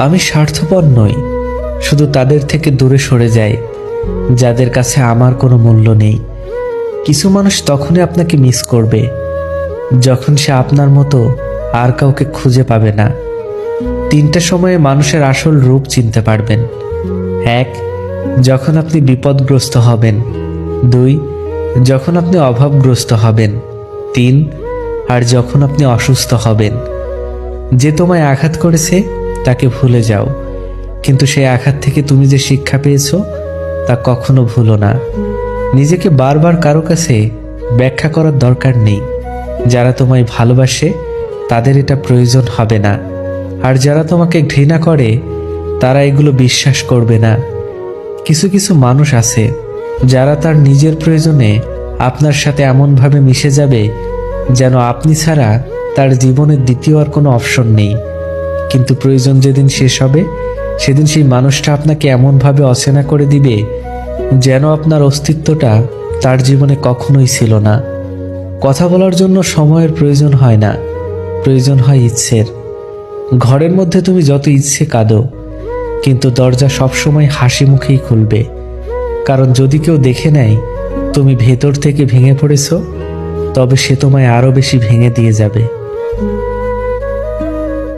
আমি স্বার্থপর নই, শুধু তাদের থেকে দূরে সরে যাই যাদের কাছে আমার কোনো মূল্য নেই। কিছু মানুষ তখনই আপনাকে মিস করবে যখন সে আপনার মতো আর কাউকে খুঁজে পাবে না। 3টা সময়ে মানুষের আসল রূপ চিনতে পারবেন। 1, যখন আপনি বিপদগ্রস্ত হবেন। 2, যখন আপনি অভাবগ্রস্ত হবেন। 3, আর যখন আপনি অসুস্থ হবেন। যে তোমায় আঘাত করেছে তাকে ভুলে যাও, কিন্তু সেই আঘাত থেকে তুমি যে শিক্ষা পেয়েছো তা কখনো ভুলো না। নিজেকে বারবার কারো কাছে ব্যাখ্যা করার দরকার নেই। যারা তোমায় ভালোবাসে তাদের এটা প্রয়োজন হবে না, আর যারা তোমাকে ঘৃণা করে তারা এগুলো বিশ্বাস করবে না। কিছু কিছু মানুষ আছে যারা তার নিজের প্রয়োজনে আপনার সাথে এমনভাবে মিশে যাবে যেন আপনি ছাড়া তার জীবনের দ্বিতীয় আর কোনো অপশন নেই। কিন্তু প্রয়োজন যেদিন শেষ হবে সেদিন সেই মানুষটা আপনাকে এমনভাবে অচেনা করে দিবে যেন আপনার অস্তিত্বটা তার জীবনে কখনোই ছিল না। কথা বলার জন্য সময়ের প্রয়োজন হয় না, প্রয়োজন হয় ইচ্ছের। ঘরের মধ্যে তুমি যত ইচ্ছে কাঁদো, কিন্তু দরজা সবসময় হাসি মুখেই খুলবে, কারণ যদি কেউ দেখে নেয় তুমি ভেতর থেকে ভেঙে পড়েছো, তবে সে তোমায় আরও বেশি ভেঙে দিয়ে যাবে।